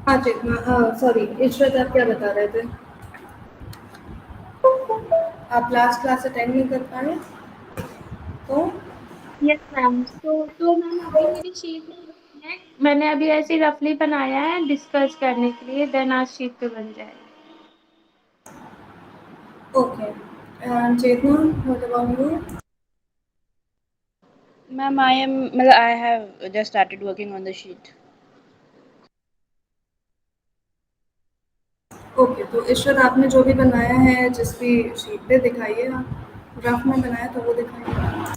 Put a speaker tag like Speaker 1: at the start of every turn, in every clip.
Speaker 1: हाँ चेतना, सॉरी ईश्वत, आप क्या बता रहे थे? आप लास्ट क्लास अटेंड नहीं कर पाए तो?
Speaker 2: Yes ma'am. तो मैम अभी मेरी शीट है, मैंने अभी ऐसे रफली बनाया है डिस्कस करने के लिए, देन आज शीट पे बन जाएगा।
Speaker 1: Okay, and Chetna, what about you?
Speaker 3: Ma'am, I have just started working on the sheet.
Speaker 1: Okay, तो ईश्वर आपने जो भी बनाया है जिस भी शीट पे दिखाइए, आप रफ में बनाया तो वो दिखाइए।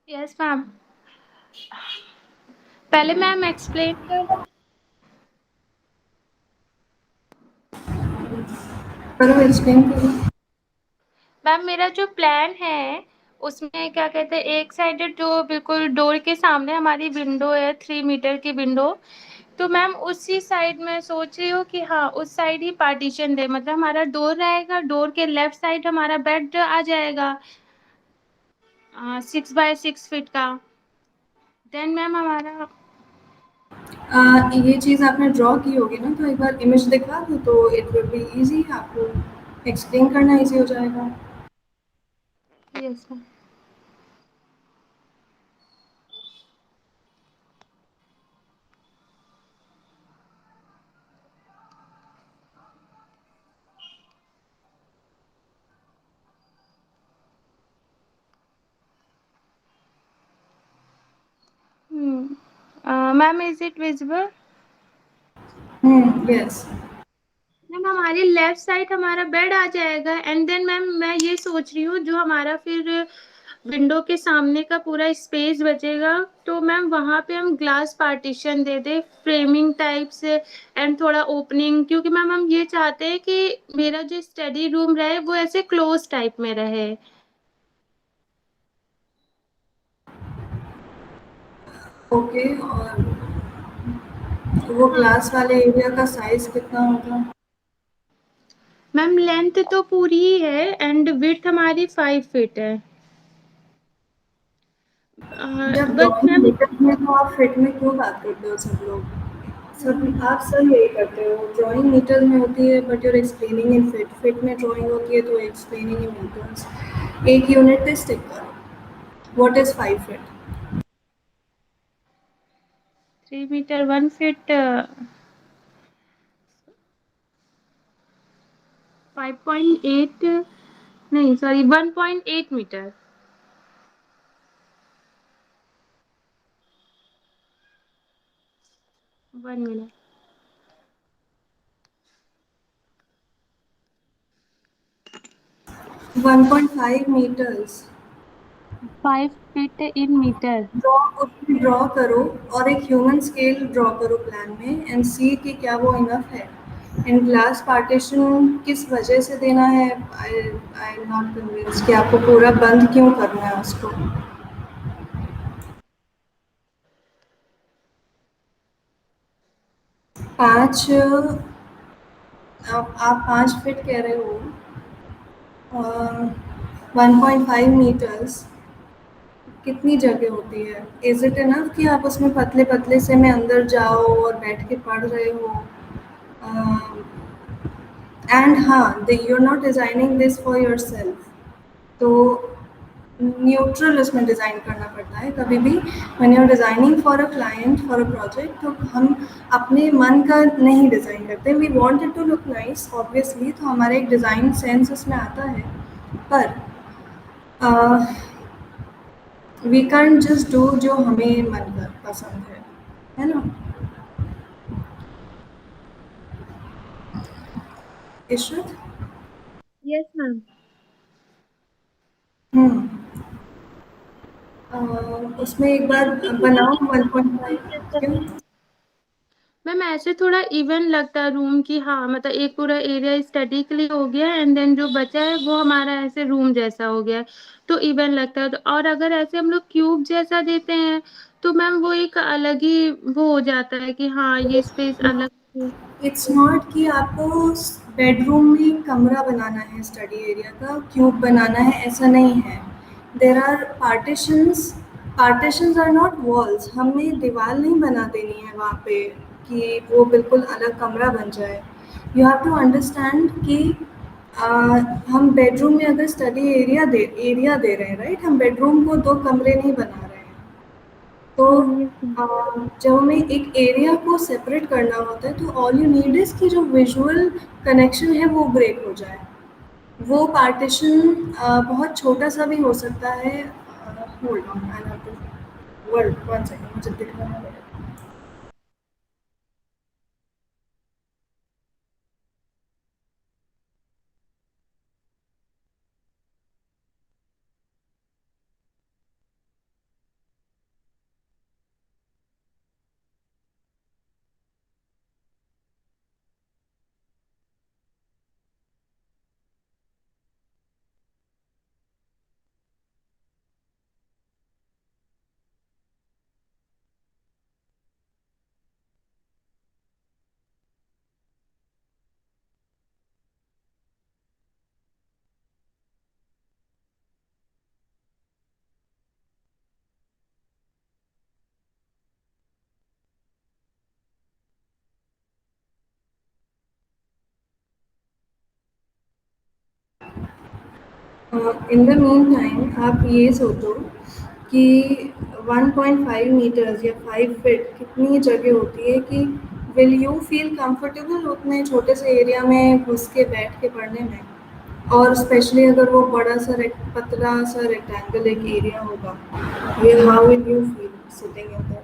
Speaker 2: Yes ma'am. पहले मैम एक्सप्लेन कर।
Speaker 1: करो, एक्सप्लेन करो।
Speaker 2: मैम मेरा जो प्लान है उसमें क्या कहते हैं, एक साइडेड जो बिल्कुल डोर के सामने हमारी विंडो है, 3 मीटर की विंडो। तो मैम उसी साइड में सोच रही हूँ कि हाँ उस साइड ही पार्टीशन दे, मतलब हमारा डोर रहेगा, डोर के लेफ्ट साइड हमारा बेड आ जाएगा 6 बाय 6 फीट का। देन मैम हमारा।
Speaker 1: ये चीज़ आपने ड्रॉ की होगी ना, तो एक बार इमेज दिखा दो तो इट विल बी ईज़ी, आपको एक्सप्लेन करना ईज़ी हो जाएगा।
Speaker 2: Yes ma'am. Ma'am is it visible?
Speaker 1: Yes.
Speaker 2: Ma'am हमारी लेफ्ट साइड हमारा बेड आ जाएगा, एंड देन मैम मैं ये सोच रही हूँ जो हमारा फिर विंडो के सामने का पूरा स्पेस बचेगा, तो मैम वहाँ पे हम ग्लास पार्टीशन दे दे फ्रेमिंग टाइप से, एंड थोड़ा ओपनिंग, क्योंकि मैम हम ये चाहते हैं कि मेरा जो स्टडी रूम रहे वो ऐसे क्लोज टाइप में रहे।
Speaker 1: ओके, और वो
Speaker 2: हाँ
Speaker 1: क्लास वाले एरिया का साइज़ कितना होगा?
Speaker 2: मैम लेंथ तो पूरी ही है एंड विड्थ हमारी 5 फीट है।
Speaker 1: जब
Speaker 2: बट
Speaker 1: ड्राइंग
Speaker 2: मैम।
Speaker 1: लेटर में तो आप फिट में क्यों बात करते हो सब लोग? आप सब यही करते हो, ड्राइंग मीटर में होती है but you're explaining in feet, feet में ड्राइंग होती है तो एक्सप्लेनिंग इन मीटर्स। एक यूनिट पे स्टिक करो। What is 5 feet?
Speaker 2: 3 meter 1 feet 5.8, नहीं sorry 1.8 meter. 1 minute.
Speaker 1: 1.5 meters।
Speaker 2: 5 feet in meter।
Speaker 1: Draw उसमें ड्रॉ करो और एक ह्यूमन स्केल ड्रॉ करो प्लान में एंड सी कि क्या वो इनफ है। एंड ग्लास पार्टीशन किस वजह से देना है, आई आई एम नॉट कन्विंस्ड कि आपको पूरा बंद क्यों करना है उसको। 5, आप 5 फीट कह रहे हो, 1.5 मीटर्स कितनी जगह होती है? इज इट इनफ कि आप उसमें पतले पतले से में अंदर जाओ और बैठ के पढ़ रहे हो? एंड हाँ, you are not designing this for yourself, तो न्यूट्रल उसमें डिज़ाइन करना पड़ता है कभी भी। When you are designing for a client for a project, तो हम अपने मन का नहीं डिज़ाइन करते। We want it to look nice obviously, तो हमारा एक डिज़ाइन सेंस उसमें आता है, पर वी कैन जस्ट डू जो हमें मन कर पसंद है ना? इशरत।
Speaker 2: Yes ma'am.
Speaker 1: हम्म। उसमें एक बार
Speaker 2: ऐसे थोड़ा
Speaker 1: बनाओ
Speaker 2: even
Speaker 1: 1.5।
Speaker 2: जैसा
Speaker 1: क्यों?
Speaker 2: मैम, ऐसे थोड़ा इवन लगता है रूम की। हाँ, मतलब एक पूरा एरिया स्टडी के लिए हो गया एंड देन जो बचा है वो हमारा ऐसे रूम जैसा हो गया है, तो इवन लगता है। तो और अगर ऐसे हम लोग क्यूब जैसा देते हैं तो मैम वो एक अलग ही वो हो जाता है कि हाँ ये स्पेस अलग है।
Speaker 1: इट्स नॉट कि आपको बेडरूम में कमरा बनाना है स्टडी एरिया का, क्यूब बनाना है, ऐसा नहीं है। There are partitions. Partitions are not walls. हमें दीवार नहीं बना देनी है वहाँ पे कि वो बिल्कुल अलग कमरा बन जाए। यू हैव टू अंडरस्टैंड कि आ, हम बेडरूम में अगर स्टडी एरिया दे रहे हैं, राइट, हम बेडरूम को 2 कमरे नहीं बना रहे हैं। तो
Speaker 2: यस मैम।
Speaker 1: जब हमें एक एरिया को सेपरेट करना होता है तो ऑल यू नीड इज़ कि जो विजुअल कनेक्शन है वो ब्रेक हो जाए। वो पार्टीशन बहुत छोटा सा भी हो सकता है। Hold on, I have to word 1 second, मुझे दिखाना पड़ेगा। इन द मीन टाइम आप ये सोचो कि 1.5 मीटर्स या 5 फीट कितनी जगह होती है कि विल यू फील कंफर्टेबल उतने छोटे से एरिया में घुस के बैठ के पढ़ने में? और स्पेशली अगर वो बड़ा सा पतला सा रेक्टेंगल एक एरिया होगा, ये how will you feel sitting in there?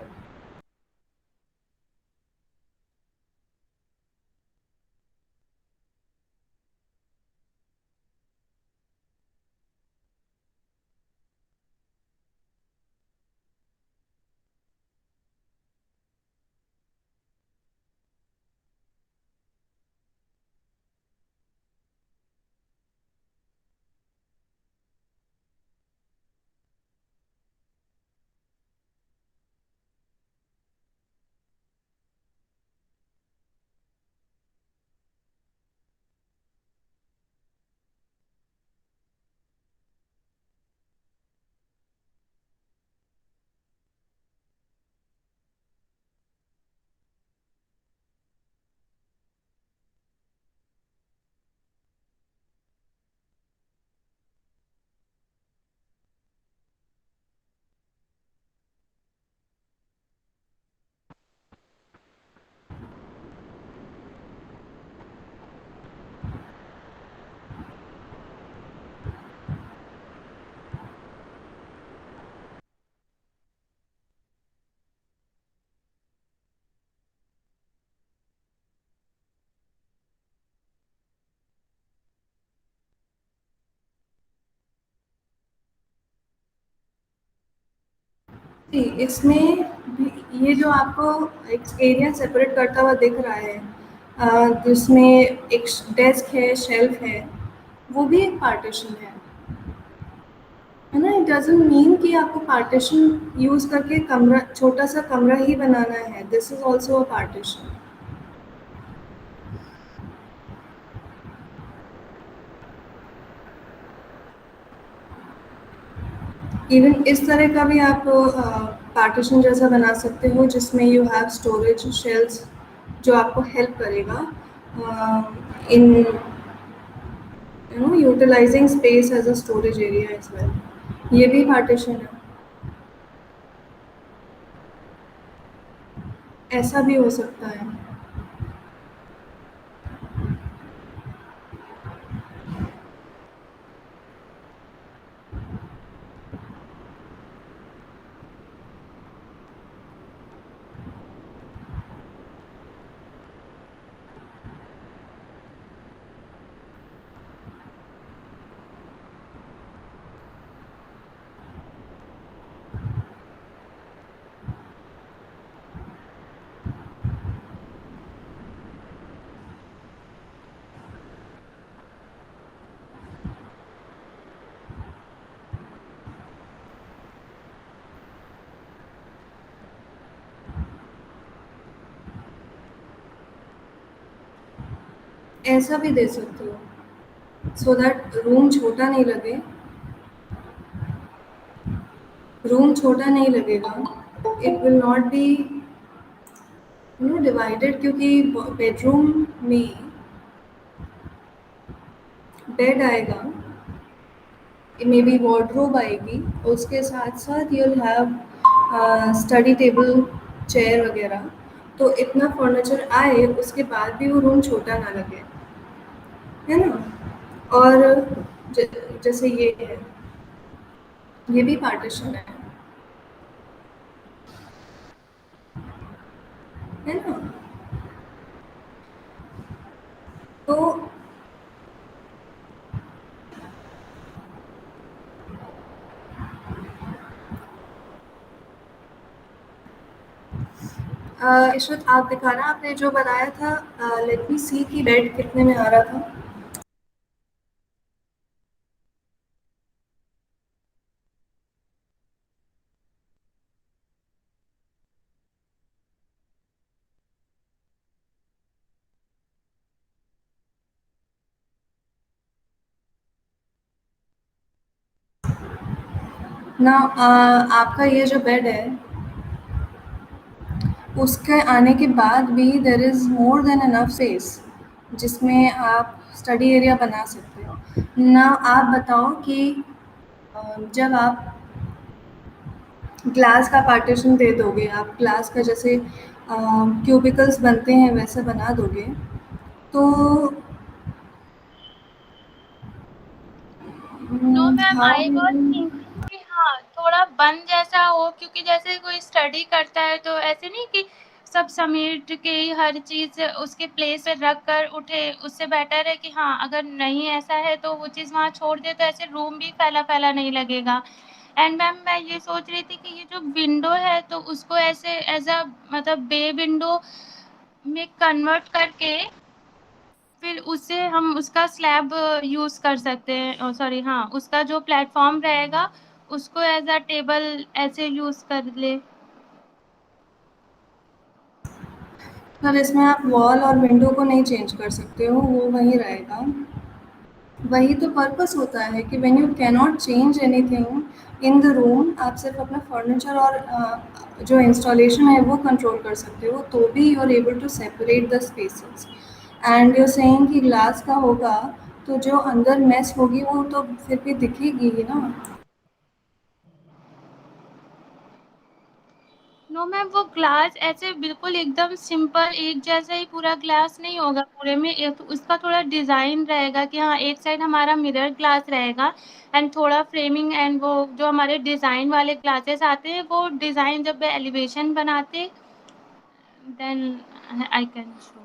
Speaker 1: जी, इसमें भी ये जो आपको एक एरिया सेपरेट करता हुआ दिख रहा है, जिसमें एक डेस्क है, शेल्फ है, वो भी एक पार्टीशन है ना? इट डज़न्ट मीन कि आपको पार्टीशन यूज़ करके कमरा, छोटा-सा कमरा ही बनाना है, this is also a partition. Even इस तरह का भी आप पार्टीशन जैसा बना सकते हो, जिसमें यू हैव स्टोरेज शेल्स, जो आपको हेल्प करेगा in utilising space as a storage area as well. ये भी पार्टीशन है। ऐसा भी हो सकता है। ऐसा भी दे सकते हो, सो दैट रूम छोटा नहीं लगे। रूम छोटा नहीं लगेगा, it will not be divided, क्योंकि बेडरूम में बेड आएगा, मे बी वार्डरोब आएगी, उसके साथ साथ you'll have study table, chair वगैरह। तो इतना फर्नीचर आए, उसके बाद भी वो रूम छोटा ना लगे, है ना? और जैसे ये है, ये भी पार्टीशन है ना? तो इशरत, आप दिखाना, आपने जो बनाया था, लेट मी सी कि बेड कितने में आ रहा था। ना, आपका ये जो बेड है, उसके आने के बाद भी there is more than enough space, जिसमें आप स्टडी एरिया बना सकते हो ना। आप बताओ कि जब आप ग्लास का पार्टीशन दे दोगे, आप ग्लास का जैसे क्यूबिकल्स बनते हैं वैसे बना दोगे, तो
Speaker 2: no ma'am,
Speaker 1: how
Speaker 2: I was thinking कि हाँ थोड़ा बंद जैसा हो, क्योंकि जैसे कोई स्टडी करता है तो ऐसे नहीं कि सब समेट के ही हर चीज उसके प्लेस पे रख कर उठे, उससे बेटर है कि हाँ अगर नहीं ऐसा है तो वो चीज वहाँ छोड़ दे, तो ऐसे रूम भी फैला फैला नहीं लगेगा। एंड मैम मैं ये सोच रही थी कि ये जो विंडो है तो उसको ऐसे एज अ मतलब बे विंडो में कन्वर्ट करके फिर उससे हम उसका स्लैब यूज़ कर सकते हैं, सॉरी हाँ, उसका जो प्लेटफ़ॉर्म रहेगा उसको एज़ अ टेबल ऐसे यूज़ कर ले।
Speaker 1: पर इसमें आप वॉल और विंडो को नहीं चेंज कर सकते हो, वो वहीं रहेगा। वही तो पर्पस होता है कि when you cannot change anything in the room, आप सिर्फ अपना फर्नीचर और जो इंस्टॉलेशन है वो कंट्रोल कर सकते हो, तो भी you are able to separate the spaces. And you saying कि ग्लास का होगा, तो जो अंदर मेस होगी वो तो फिर भी दिखेगी ही ना।
Speaker 2: नो मैम, वो ग्लास ऐसे बिल्कुल एकदम सिंपल एक जैसा ही पूरा ग्लास नहीं होगा पूरे में, एक उसका थोड़ा डिज़ाइन रहेगा कि हाँ एक साइड हमारा मिरर ग्लास रहेगा एंड थोड़ा फ्रेमिंग, एंड वो जो हमारे डिज़ाइन वाले ग्लासेस आते हैं वो डिज़ाइन जब एलिवेशन बनाते देन आई कैन शो।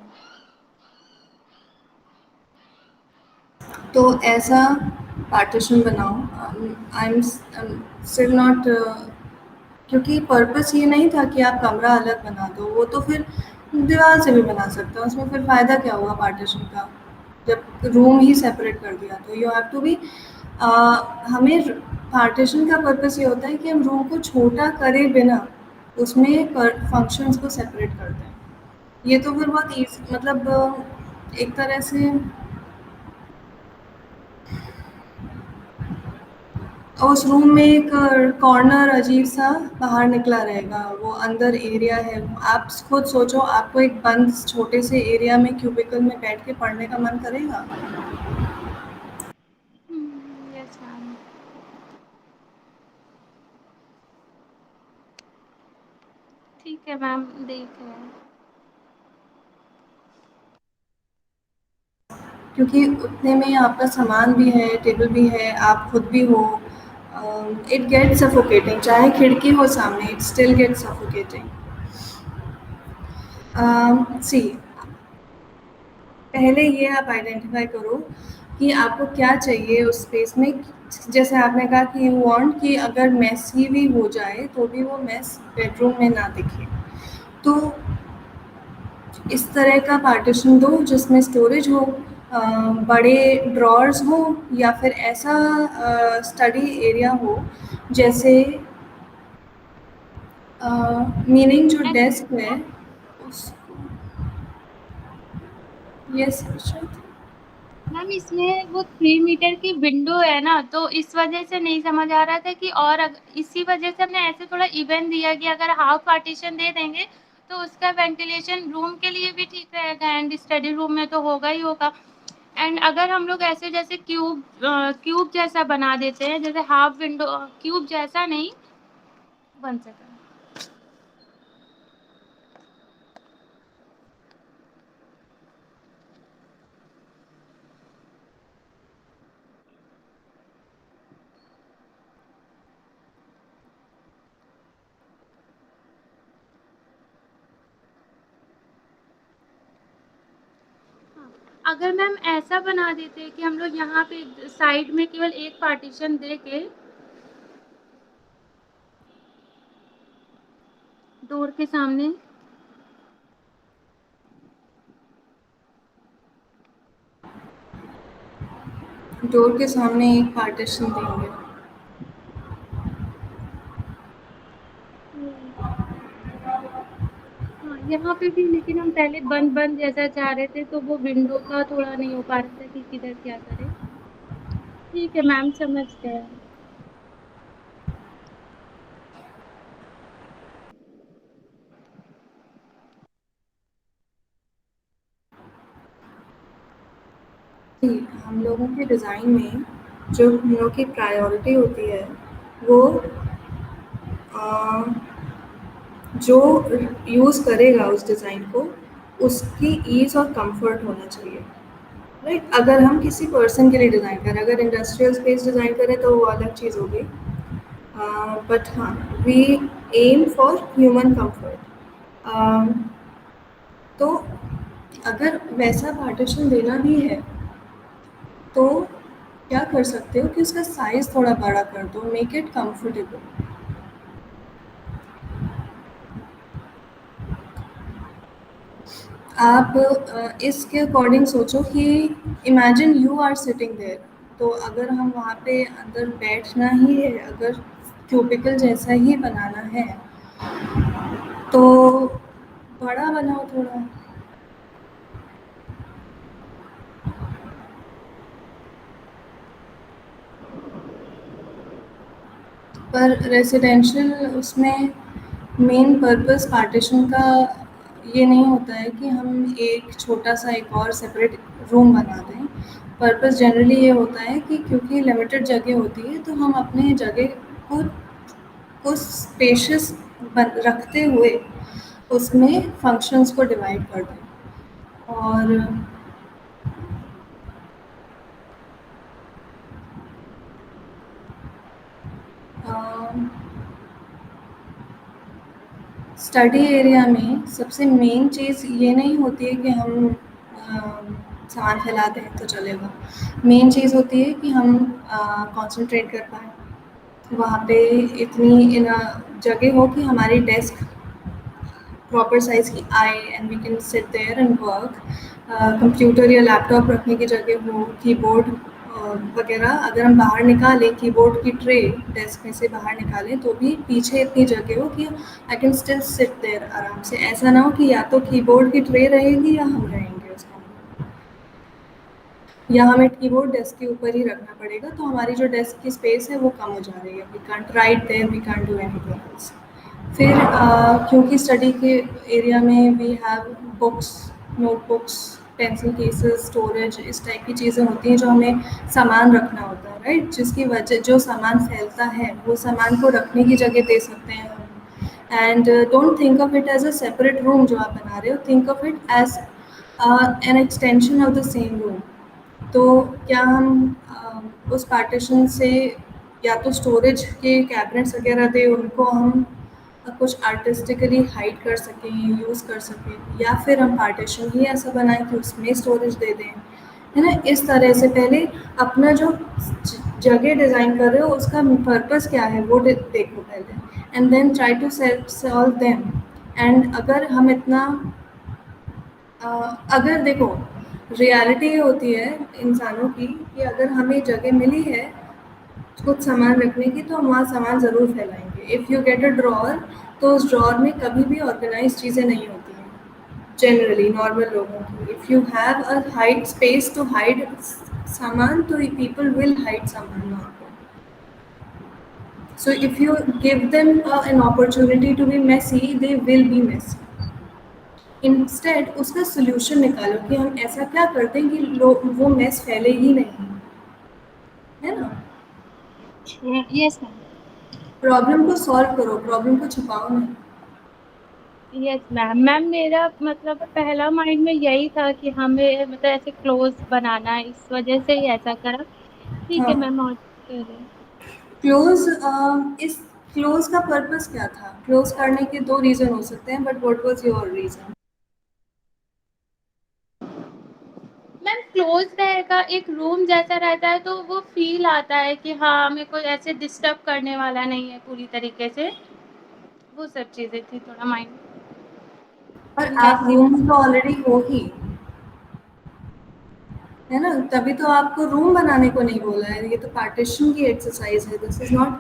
Speaker 1: तो ऐसा पार्टीशन बनाओ। आई एम स्टिल नॉट क्योंकि पर्पस ये नहीं था कि आप कमरा अलग बना दो, वो तो फिर दीवार से भी बना सकते हो, उसमें फिर फ़ायदा क्या हुआ पार्टीशन का, जब रूम ही सेपरेट कर दिया। तो यू हैव टू बी हमें पार्टीशन का पर्पस ये होता है कि हम रूम को छोटा करे बिना उसमें फंक्शंस को सेपरेट कर दें। ये तो फिर बहुत ईज़ी, मतलब एक तरह से उस रूम में एक कॉर्नर अजीब-सा बाहर निकला रहेगा, वो अंदर एरिया है। आप खुद सोचो, आपको एक बंद छोटे से एरिया में क्यूबिकल में बैठ के पढ़ने का मन करेगा?
Speaker 2: Yes ma'am. ठीक है मैम, देख रहे हैं।
Speaker 1: क्योंकि उतने में आपका सामान भी है, टेबल भी है, आप खुद भी हो। इट गेट्स सफोकेटिंग, चाहे खिड़की हो सामने, इट स्टिल गेट्स सफोकेटिंग। सी, पहले ये आप आइडेंटिफ़ाई करो कि आपको क्या चाहिए उस स्पेस में। जैसे आपने कहा कि यू वांट कि अगर मेसी भी हो जाए, तो भी वो मेस बेडरूम में ना दिखे। तो इस तरह का पार्टीशन दो जिसमें स्टोरेज हो, बड़े ड्रॉर्स हो, या फिर ऐसा स्टडी एरिया हो, जैसे मीनिंग जो
Speaker 2: एंड
Speaker 1: डेस्क है उस। यस अर्षद।
Speaker 2: मैम इसमें वो 3 मीटर की विंडो है ना, तो इस वजह से नहीं समझ आ रहा था कि, और इसी वजह से हमने ऐसे थोड़ा इवन दिया कि अगर हाफ पार्टीशन दे देंगे तो उसका वेंटिलेशन रूम के लिए भी ठीक रहेगा एंड स्टडी रूम में तो होगा ही होगा। एंड अगर हम लोग ऐसे जैसे क्यूब जैसा बना देते हैं, जैसे हाफ विंडो क्यूब जैसा नहीं, 1 सेकंड। अगर मैम ऐसा बना देते हैं कि हम लोग यहाँ पे साइड में केवल एक पार्टीशन दे के डोर के सामने,
Speaker 1: डोर के सामने एक पार्टीशन देंगे।
Speaker 2: हाँ, यहाँ पे भी, लेकिन हम पहले बंद बंद जैसा चाह रहे थे तो वो विंडो का थोड़ा नहीं हो पा रहा था कि किधर क्या करें। ठीक है मैम, समझ गए।
Speaker 1: जी, हम लोगों के डिज़ाइन में जो हम लोग की प्रायोरिटी होती है, वो अ, जो यूज़ करेगा उस डिज़ाइन को, उसकी ईज़ और कंफर्ट होना चाहिए, राइट? अगर हम किसी पर्सन के लिए डिज़ाइन करें, अगर इंडस्ट्रियल स्पेस डिज़ाइन करें तो वो अलग चीज़ होगी। बट हाँ, we aim for human comfort. तो अगर वैसा पार्टीशन देना भी है, तो क्या कर सकते हो कि उसका साइज़ थोड़ा बड़ा कर दो, मेक इट कंफर्टेबल। आप इसके अकॉर्डिंग सोचो कि imagine you are sitting there, तो अगर हम वहाँ पे अंदर बैठना ही है, अगर क्यूबिकल जैसा ही बनाना है, तो बड़ा बनाओ थोड़ा। पर रेसिडेंशियल उसमें मेन पर्पस पार्टीशन का ये नहीं होता है कि हम एक छोटा-सा एक और सेपरेट रूम बना दें। पर्पस जनरली ये होता है कि क्योंकि लिमिटेड जगह होती है, तो हम अपने जगह को स्पेशियस बन रखते हुए उसमें फंक्शंस को डिवाइड कर दें। और स्टडी एरिया में सबसे मेन चीज़ ये नहीं होती है कि हम सामान फैला दें तो चलेगा। मेन चीज़ होती है कि हम कंसंट्रेट कर पाएँ। वहाँ पे इतनी जगह हो कि हमारी डेस्क प्रॉपर साइज़ की आए and we can sit there and work. Computer या लैपटॉप रखने की जगह हो, कीबोर्ड वगैरह अगर हम बाहर निकालें, कीबोर्ड की ट्रे डेस्क में से बाहर निकालें तो भी पीछे इतनी जगह हो कि I can still sit there आराम से। ऐसा ना हो कि या तो कीबोर्ड की ट्रे रहेगी या हम रहेंगे उसमें, या हमें कीबोर्ड डेस्क के ऊपर ही रखना पड़ेगा, तो हमारी जो डेस्क की स्पेस है वो कम हो जा रही है। We can't write there, we can't do anything else. फिर क्योंकि स्टडी के एरिया में we have books, notebooks, pencil cases, storage, इस टाइप की चीज़ें होती हैं जो हमें सामान रखना होता है, राइट? जिसकी वजह जो सामान फैलता है वो सामान को रखने की जगह दे सकते हैं हम। And don't think of it as a separate room जो आप बना रहे हो, think of it as an extension of the same room. तो क्या हम उस पार्टीशन से या तो स्टोरेज के कैबिनेट्स वगैरह दें, उनको हम कुछ आर्टिस्टिकली हाइड कर सकें, यूज़ कर सकें, या फिर हम पार्टीशन ही ऐसा बनाएं कि उसमें स्टोरेज दे दें, है ना? इस तरह से पहले अपना जो जगह डिज़ाइन कर रहे हो उसका पर्पस क्या है वो देखो पहले, and then try to solve them. And अगर हम इतना अगर देखो, रियलिटी ये होती है इंसानों की कि अगर हमें जगह मिली है कुछ सामान रखने की तो हम वहाँ सामान ज़रूर फैलाएंगे। If you get a drawer, तो उस ड्रॉअर में कभी भी ऑर्गेनाइज चीज़ें नहीं होती हैं जनरली नॉर्मल लोगों की। If you have a hide space to hide सामान, तो पीपल विल हाइड सामान वहाँ पे। So if you give them an opportunity to be messy, they will be messy. Instead उसका सोल्यूशन निकालो कि हम ऐसा क्या करते हैं कि लोग वो मेस फैले ही नहीं, है ना?
Speaker 2: Yes ma'am.
Speaker 1: प्रॉब्लम को सॉल्व करो, प्रॉब्लम को छुपाओ नहीं।
Speaker 2: Yes ma'am. मैम मेरा मतलब पहला माइंड में यही था कि हमें मतलब ऐसे क्लोज बनाना है, इस वजह से ही ऐसा करा। ठीक है
Speaker 1: हाँ,
Speaker 2: मैम, और करें।
Speaker 1: क्लोज इस क्लोज का पर्पस क्या था? क्लोज करने के दो रीज़न हो सकते हैं, but what was your reason?
Speaker 2: Ma'am close रहेगा, एक रूम जैसा रहता है तो वो फील आता है कि हाँ हमें कोई ऐसे डिस्टर्ब करने वाला नहीं है पूरी तरीके से। वो सब चीजें थी थोड़ा माइंड
Speaker 1: और आप
Speaker 2: वैसी।
Speaker 1: रूम में तो ऑलरेडी हो ही, है ना? तभी तो आपको रूम बनाने को नहीं बोला है। ये तो पार्टीशन की एक्सरसाइज है, this is not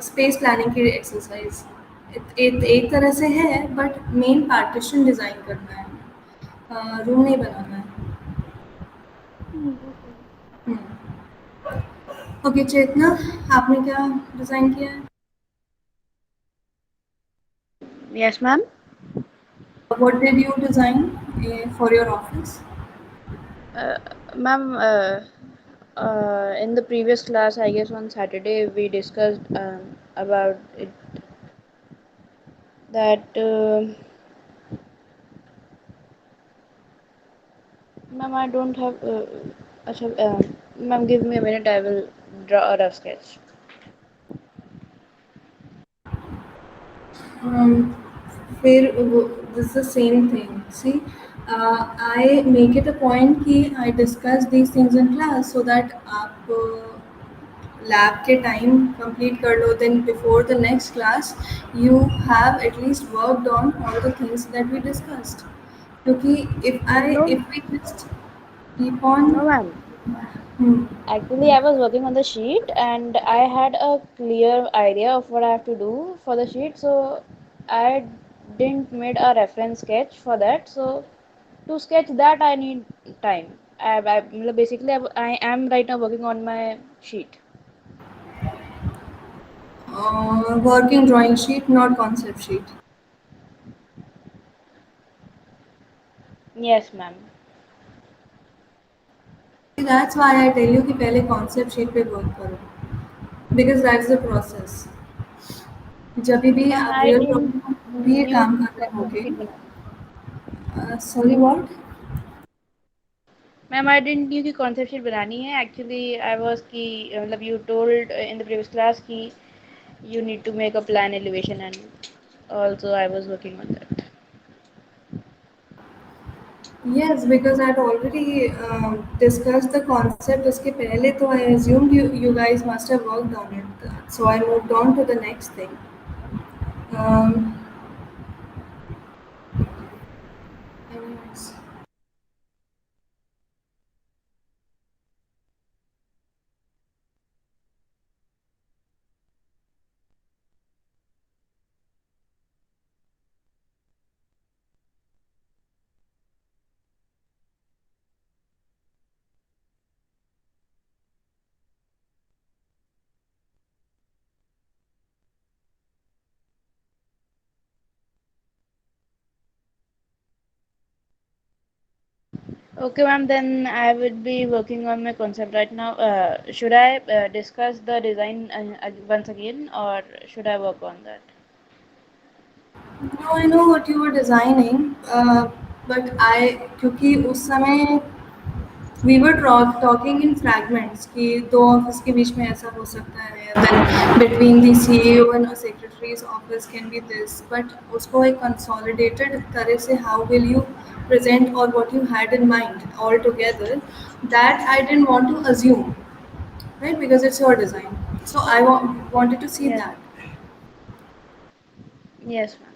Speaker 1: space planning की एक्सरसाइज। एक तरह से है, बट मेन पार्टीशन डिज़ाइन करना है, रूम नहीं बनाना है।
Speaker 2: ओके।
Speaker 1: ओके चेतना, आपने क्या डिज़ाइन किया है?
Speaker 3: Yes, ma'am.
Speaker 1: What did you design for your office?
Speaker 3: Uh, Ma'am, in the previous class, I guess on Saturday, we discussed about it, that, ma'am, I don't have. Achha, ma'am, give me a minute. I will draw a rough sketch.
Speaker 1: Um, फिर this the same thing. See, I make it a point कि I discuss these things in class so that आप lab के time complete कर लो, then before the next class you have at least worked on all the things that we discussed. क्योंकि
Speaker 3: No,
Speaker 1: if we just keep on
Speaker 3: no, ma'am.
Speaker 1: hmm,
Speaker 3: Actually, I was working on the sheet and I had a clear idea of what I have to do for the sheet, so I didn't made a reference sketch for that. So to sketch that, I need time. Basically, I am right now working on my sheet.
Speaker 1: working drawing sheet, not concept sheet.
Speaker 3: Yes, ma'am.
Speaker 1: That's why I tell you कि पहले concept sheet पे work करो, because that's the process. जब भी
Speaker 3: Ma'am,
Speaker 1: आप
Speaker 3: I
Speaker 1: real
Speaker 3: didn't
Speaker 1: problem भी ये
Speaker 3: knew
Speaker 1: काम कर रहे
Speaker 3: concept
Speaker 1: होगे।
Speaker 3: sheet बनानी।
Speaker 1: Sorry what?
Speaker 3: Ma'am, I didn't knew कि concept sheet बनानी है. Actually, I was कि you told in the previous class कि you need to make a plan elevation, and also I was working on that.
Speaker 1: Yes, because I'd already discussed the concept उसके पहले तो I assumed you guys must have worked on it. So I moved on to the next thing. Um, anyways.
Speaker 3: Okay, ma'am, then I would be working on my concept right now. Should I discuss the design once again, or should I work on that?
Speaker 1: No, I know what you were designing, but I क्योंकि उस समय we were talking in fragments कि दो office के बीच में ऐसा हो सकता है, then between the CEO and a secretary's office can be this, but उसको एक consolidated तरह से how will you present or what you had in mind all together, that I didn't want to assume, right, because it's your design, so I wanted to see
Speaker 3: Yes,
Speaker 1: that.
Speaker 3: yes, ma'am.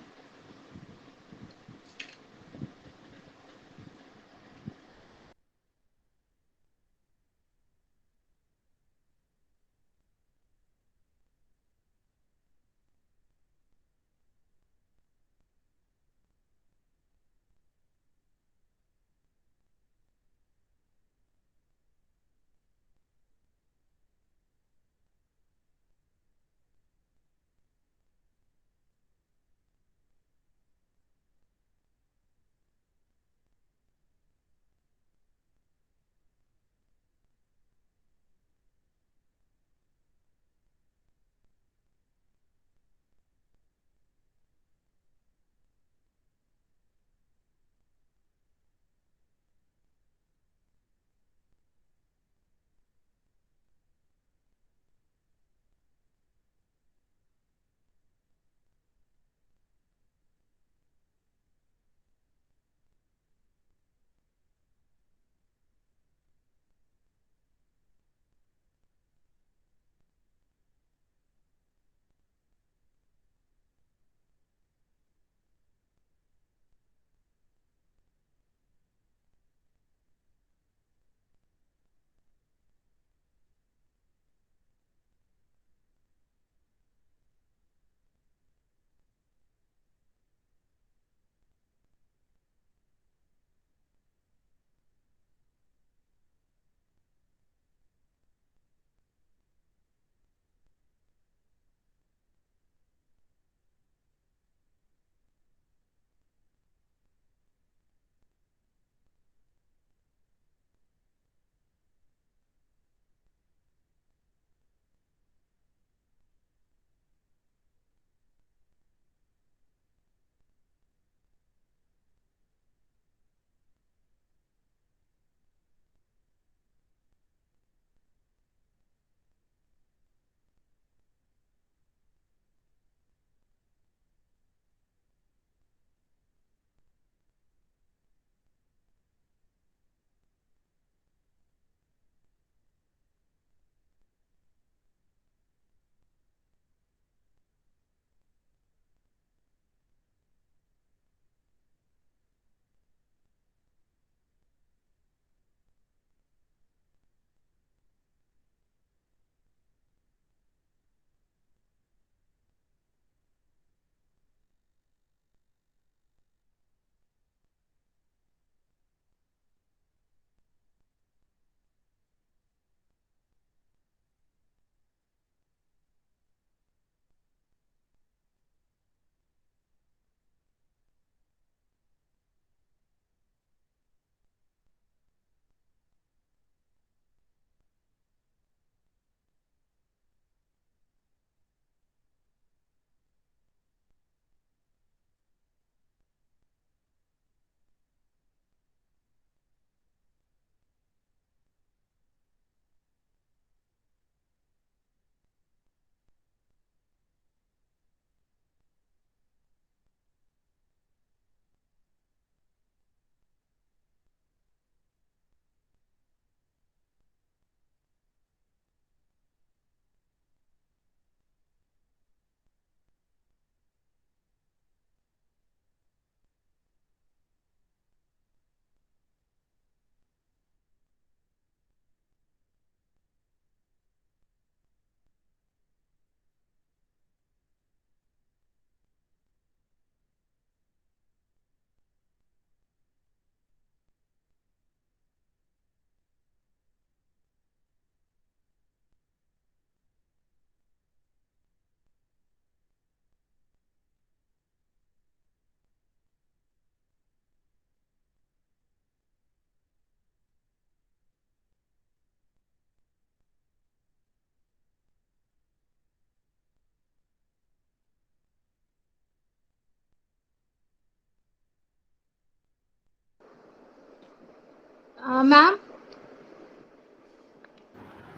Speaker 2: Ma'am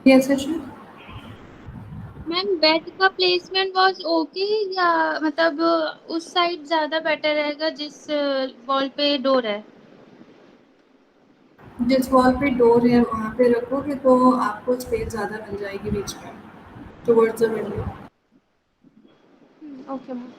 Speaker 1: Yes, Ashwin?
Speaker 2: Ma'am bed का placement was okay या मतलब उस side ज्यादा better रहेगा जिस wall पे door है?
Speaker 1: जिस वॉल पे डोर है वहाँ पे रखोगे तो आपको स्पेस ज़्यादा मिल जाएगी बीच में, towards the window.
Speaker 2: Okay ma'am.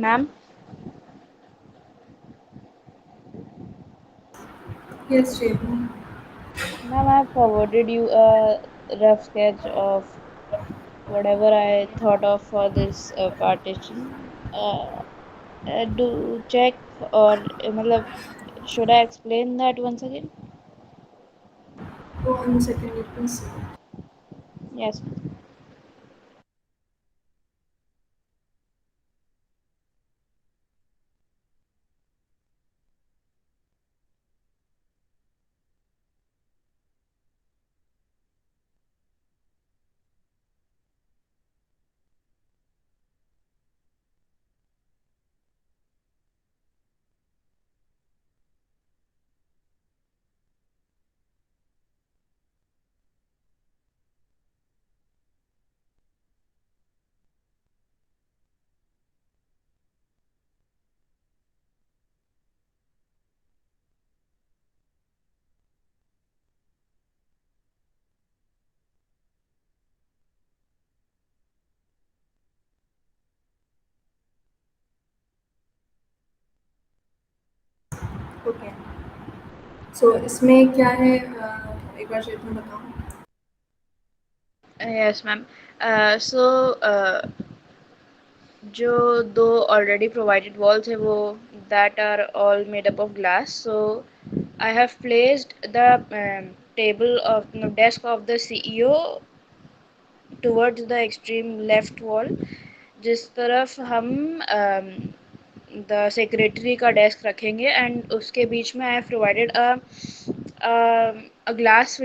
Speaker 3: Ma'am,
Speaker 1: Yes, Chetan.
Speaker 3: ma'am, I forwarded you a rough sketch of whatever I thought of for this partition. Do check or मतलब should I explain that once again?
Speaker 1: Go on a second, let me see.
Speaker 3: Yes.
Speaker 1: Okay, so इसमें क्या है, एक बार चेतन बताओ।
Speaker 3: Yes, ma'am. जो दो already provided walls है वो that are all made up of glass. So I have placed the table of desk of the CEO towards the extreme left wall. जिस तरफ हम द सेक्रेटरी का डेस्क रखेंगे and उसके बीच में I have provided a glass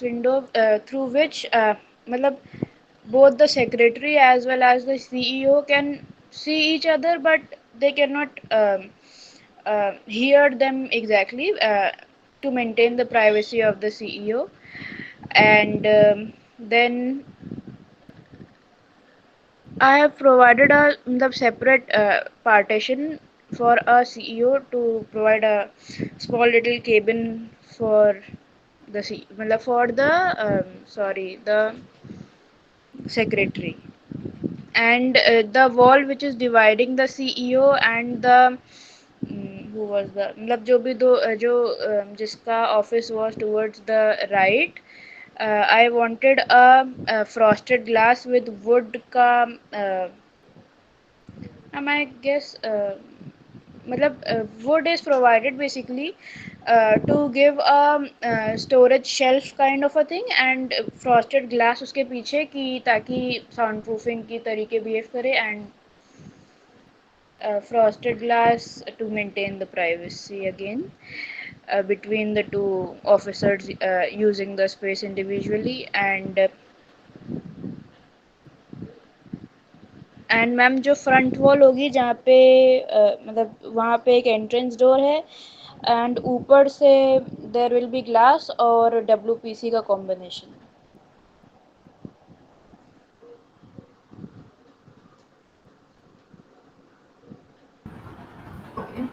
Speaker 3: window through which मतलब both the secretary as well as the CEO can see each other, but they cannot hear them exactly to maintain the privacy of the CEO. And then I have provided a separate partition for a CEO to provide a small little cabin for the for the sorry, the secretary, and the wall which is dividing the CEO and the who was the जो भी दो जो जिसका office was towards the right. I wanted a frosted glass with wood का I guess wood is provided basically to give a storage shelf kind of a thing, and frosted glass उसके पीछे कि ताकि soundproofing की तरीके behave करे, and frosted glass to maintain the privacy again between the two officers using the space individually. And ma'am जो front wall होगी जहाँ पे वहाँ पे एक एंट्रेंस डोर है, एंड ऊपर से देर विल बी ग्लास और WPC का combination.
Speaker 1: Okay.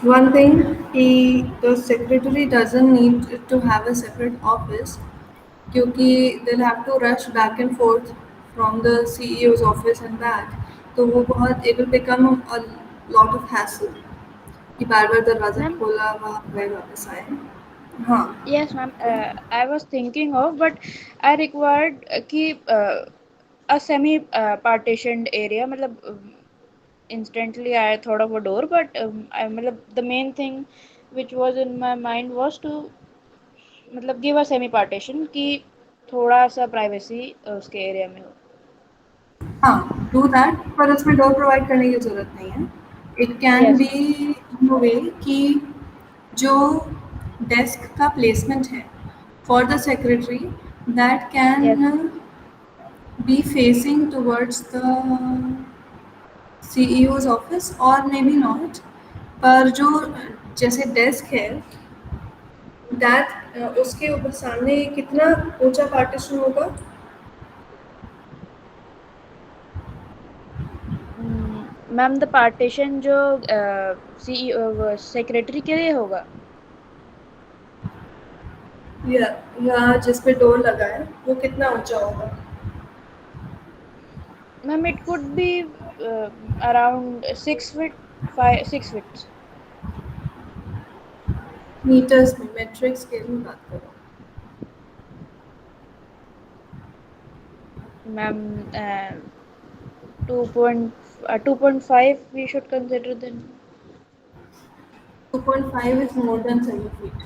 Speaker 1: One thing, the secretary doesn't need to have a separate office क्योंकि they'll have to rush back and forth from the CEO's office and back. तो वो बहुत it will become a lot of hassle कि बार बार दरवाज़ा
Speaker 3: ma'am
Speaker 1: खोला वहाँ गए वापस आए. हाँ.
Speaker 3: Yes ma'am, I was thinking of but I required कि a semi partitioned area, instantly I thought of a door, but the main thing which was in my mind was to give a semi partition कि थोड़ा सा privacy उसके area में हो.
Speaker 1: हाँ, do that, पर उसमें डोर प्रोवाइड करने की ज़रूरत नहीं है. It can
Speaker 3: yes
Speaker 1: be in a way कि जो डेस्क का प्लेसमेंट है for the secretary that
Speaker 3: yes
Speaker 1: can be facing towards the CEO's office और मे बी नॉट, पर जो जैसे डेस्क है दैट उसके ऊपर सामने कितना ऊंचा पार्टीशन होगा?
Speaker 3: मैम द पार्टीशन जो सीईओ सेक्रेटरी के लिए होगा.
Speaker 1: या जिस पे डोर लगा है वो कितना ऊंचा होगा?
Speaker 3: Ma'am it could be around 6 feet, 6 feet.
Speaker 1: Metres में, मेट्रिक स्केल में बात करो.
Speaker 3: Ma'am 2.5 we should consider then.
Speaker 1: 2.5 is more than 7 feet.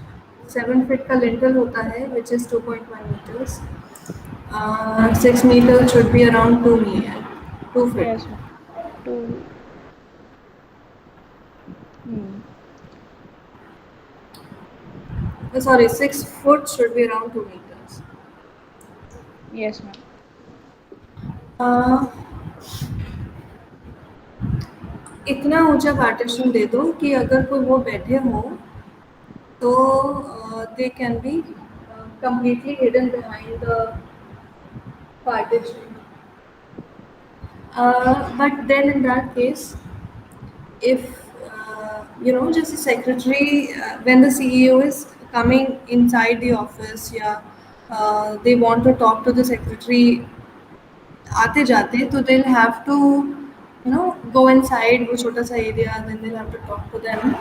Speaker 1: 7 feet का लिंटल होता है which is 2.1 meters. 6 meters should be around 2 meter, 2 feet.
Speaker 3: Yes ma'am. Two. Hmm.
Speaker 1: Sorry, 6 foot should be around 2 meters.
Speaker 3: Yes ma'am.
Speaker 1: Uh, इतना ऊंचा partition दे दो कि अगर कोई वो बैठे हो तो they can be completely hidden behind the partition. But then in that case, if just the secretary, when the CEO is coming inside the office, yeah, they want to talk to the secretary आते जाते, तो they'll have to go inside वो छोटा सा area, then they'll have to talk to them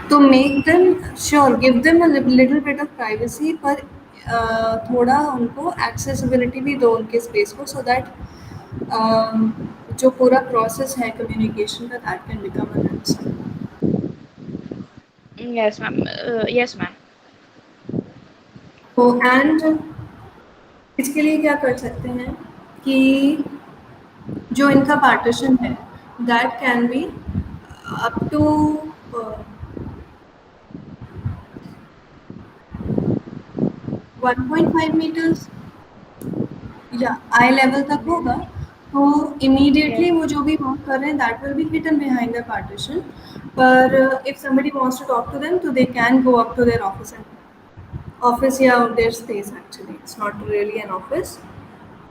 Speaker 1: to make them sure, give them a little bit of privacy, पर थोड़ा उनको accessibility भी दो उनके space को, so that जो पूरा process है communication का that can become an answer.
Speaker 3: Yes ma'am. Yes ma'am.
Speaker 1: तो and इसके लिए क्या कर सकते हैं कि जो इनका पार्टीशन है that can be up to 1.5 metres या आई लेवल तक होगा, तो इमीडिएटली वो जो भी वर्क कर रहे हैं that will be hidden behind the partition, पर if somebody wants to talk to them तो they can go up to their office या their space. Actually, it's not really an office,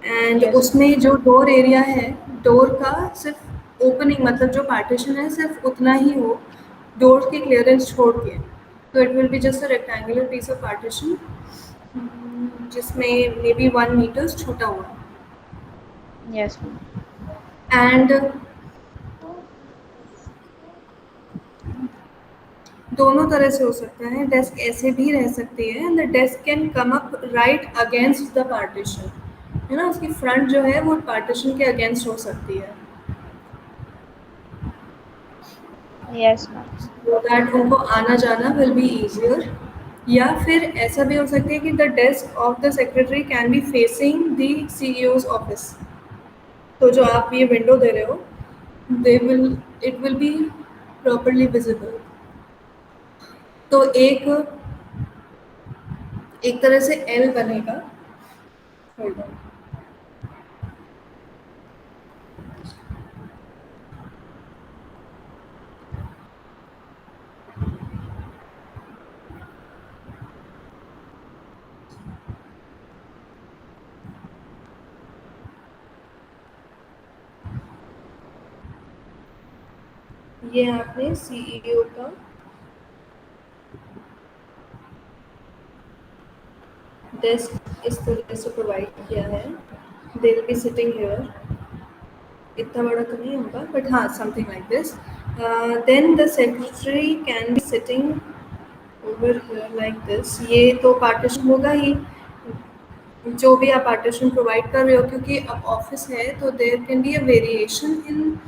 Speaker 1: and
Speaker 3: Yes, ma'am.
Speaker 1: उसमें जो door area है, door का सिर्फ opening मतलब जो पार्टीशन है सिर्फ उतना ही हो डोर की क्लियरेंस छोड़ के। तो it will be just a rectangular piece of partition जिसमें मे बी 1 मीटर्स छोटा हुआ।
Speaker 3: Yes, ma'am.
Speaker 1: एंड दोनों तरह से हो सकता है, डेस्क ऐसे भी रह सकती है and the desk can come up right against the partition, है ना, उसकी फ्रंट जो है वो पार्टीशन के अगेंस्ट हो सकती है,
Speaker 3: Yes, ma'am.
Speaker 1: so दैट उनको आना जाना विल बी ईजियर। या फिर ऐसा भी हो सकता है कि the desk of the secretary can be facing the CEO's office. तो जो आप ये विंडो दे रहे हो they will it will be properly visible. तो एक तरह से एल बनेगा। Hold on. ये आपने सीईओ का डेस्क इस तरह से प्रोवाइड किया है, they will be sitting here, इतना बड़ा तो नहीं होगा बट हाँ something like this. Then the secretary can be sitting over here like this. ये तो पार्टीशन होगा ही, जो भी आप पार्टीशन प्रोवाइड कर रहे हो, क्योंकि अब ऑफिस है तो there can be a variation in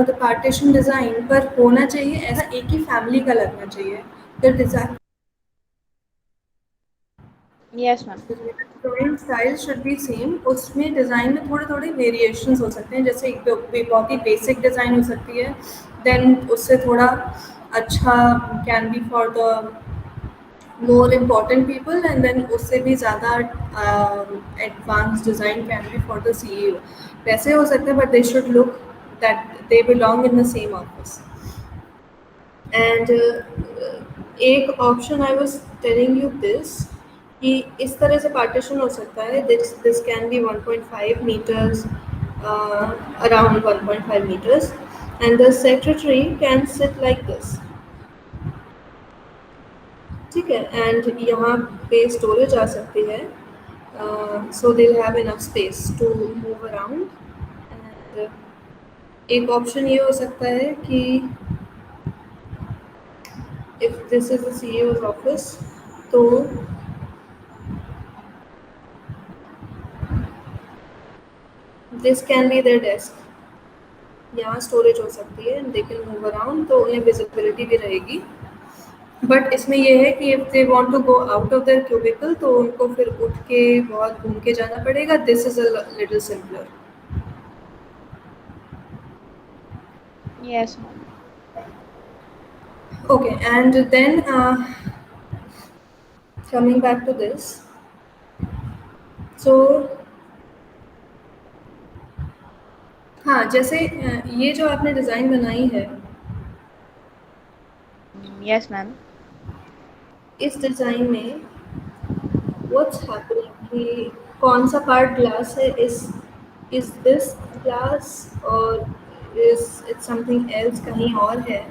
Speaker 1: the partition design, पर होना चाहिए ऐसा एक ही फैमिली का लगना चाहिए। The design
Speaker 3: Yes, ma'am.
Speaker 1: Drawing style should be same, उसमें डिज़ाइन में थोड़े थोड़े वेरिएशंस हो सकते हैं, जैसे एक बहुत ही बेसिक डिज़ाइन हो सकती है, देन उससे थोड़ा अच्छा can be for the more important people, and then उससे भी ज़्यादा advance design can be for the CEO. वैसे हो सकते हैं but they should look that they belong in the same office. And एक option I was telling you this कि इस तरह से पार्टीशन हो सकता है, this this can be 1.5 metres, around 1.5 metres, and the secretary can sit like this, ठीक है, एंड यहाँ पे स्टोरेज आ सकती है, so they have enough space to move around. And एक ऑप्शन ये हो सकता है कि if this is the CEO's office तो this can be their desk, यहाँ स्टोरेज हो सकती है and they can move around, तो उन्हें विजिबिलिटी भी रहेगी। बट इसमें ये है कि if they want to go out of their cubicle तो उनको फिर उठ के बहुत घूम के जाना पड़ेगा, this is a little simpler.
Speaker 3: Yes, ma'am.
Speaker 1: Okay, and then coming back to this, so हाँ, जैसे ये जो आपने डिज़ाइन बनाई है,
Speaker 3: Yes, ma'am.
Speaker 1: इस डिज़ाइन में व्हाट्स हैपनिंग कि कौन सा पार्ट ग्लास है, इज दिस ग्लास और इज इट समथिंग एल्स कहीं और है,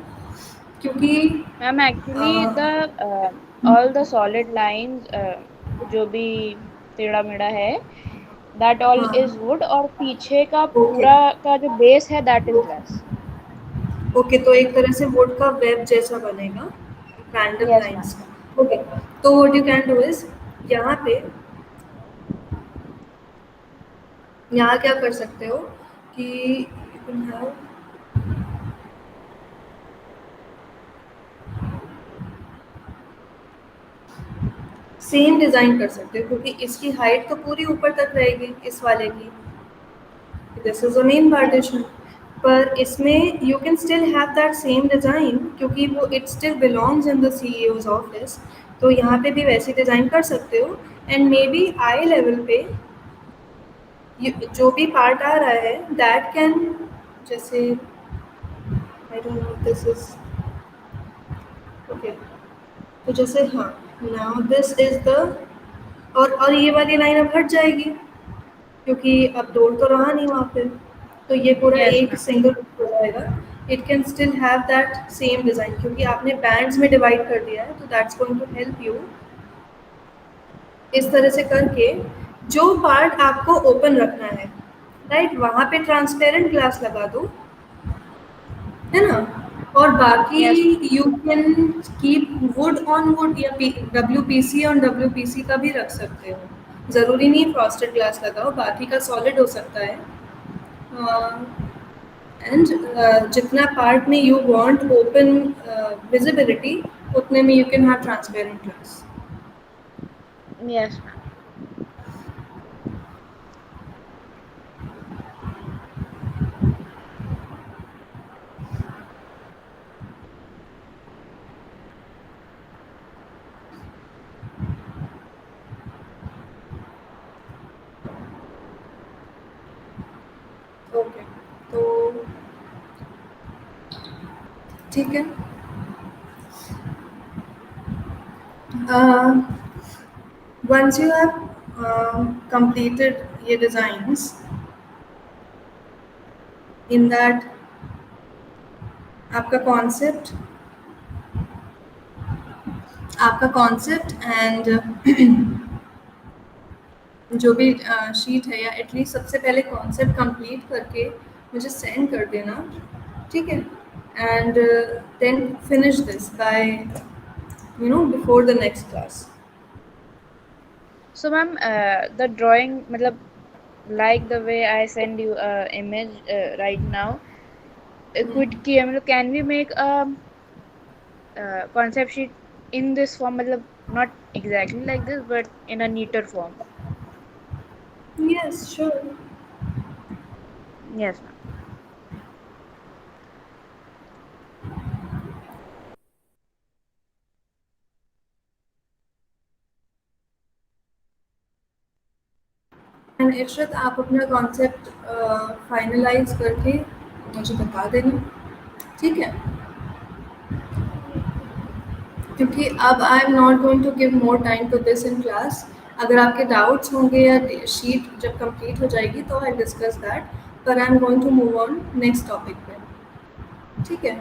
Speaker 1: क्योंकि
Speaker 3: Ma'am, actually,
Speaker 1: a,
Speaker 3: the all the solid lines, जो भी टेढ़ा मेढ़ा है, that all is
Speaker 1: हाँ
Speaker 3: wood, और पीछे का
Speaker 1: ओके
Speaker 3: पूरा का जो base है that is glass.
Speaker 1: ओके, तो एक तरह से वुड का वेब जैसा बनेगा रैंडम
Speaker 3: Yes,
Speaker 1: लाइंस
Speaker 3: ma'am.
Speaker 1: का। ओके, तो what you can do is यहाँ पे यहाँ क्या कर सकते हो कि you can have same design कर सकते हो, क्योंकि इसकी हाइट तो पूरी ऊपर तक रहेगी इस वाले की, this is a main partition, पर इसमें you can still have that same design क्योंकि वो it still belongs in the CEO's office, तो यहाँ पे भी वैसे डिज़ाइन कर सकते हो। And maybe eye level पे जो भी पार्ट आ रहा है दैट कैन, जैसे I don't know this is okay, तो जैसे हाँ नाउ दिस इज द, और ये वाली लाइन अब हट जाएगी, क्योंकि अब डोर तो रहा नहीं वहाँ पे, तो ये पूरा
Speaker 3: Yes,
Speaker 1: एक
Speaker 3: ma'am.
Speaker 1: सिंगल हो जाएगा। It can still have that same design, क्योंकि आपने बैंड्स में डिवाइड कर दिया है, तो that's going to help you इस तरह से करके जो पार्ट आपको ओपन रखना है, राइट, वहाँ पे ट्रांसपेरेंट ग्लास लगा दो, है ना? और बाकी
Speaker 3: Yes, ma'am.
Speaker 1: You can keep would on would या WPC ऑन WPC का भी रख सकते हो, ज़रूरी नहीं फ्रॉस्टेड ग्लास लगाओ, बाकी का सॉलिड हो सकता है। एंड जितना पार्ट में यू वांट ओपन विजिबिलिटी, उतने में you can have transparent glass.
Speaker 3: Yes, ma'am.
Speaker 1: Okay, तो ठीक है। Once you have completed your designs in that, आपका कॉन्सेप्ट एंड जो भी शीट है, या एटलीस्ट सबसे पहले कॉन्सेप्ट कंप्लीट करके मुझे सेंड कर देना, ठीक है? And then finish this by before the next class.
Speaker 3: So, ma'am, the drawing, matlab, like the way I send you a image right now, can we make a concept sheet in this form, matlab, not exactly like this, but in a neater form?
Speaker 1: Yes, sure.
Speaker 3: Yes, ma'am.
Speaker 1: And Ishrat, आप अपना concept finalise करके मुझे बता देना, ठीक है? क्योंकि अब I am not going to give more time to this in class. अगर आपके डाउट्स होंगे या शीट जब कंप्लीट हो जाएगी तो आई डिस्कस दैट, पर I am going to move on next topic पे, ठीक है?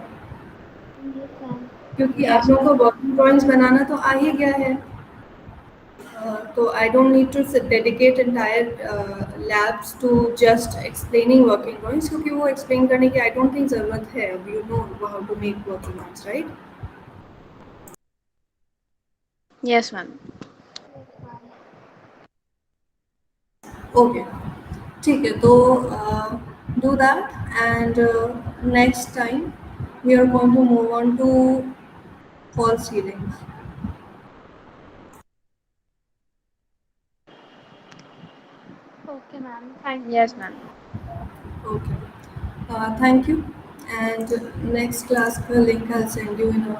Speaker 1: क्योंकि आप
Speaker 3: Yes,
Speaker 1: लोगों
Speaker 3: ma'am.
Speaker 1: को वर्किंग ड्राइंग्स बनाना तो आ ही गया है, तो I don't need to dedicate entire labs to just explaining working drawings, क्योंकि वो एक्सप्लेन करने की आई डोंट थिंक ज़रूरत है। अब you know how to make working drawings, right?
Speaker 3: Yes, ma'am.
Speaker 1: Okay, ठीक है, तो do that and next time we are going to move on to fall ceilings.
Speaker 2: Okay ma'am, thank you.
Speaker 3: Yes, ma'am.
Speaker 1: Okay, thank you, and next class का link I send you in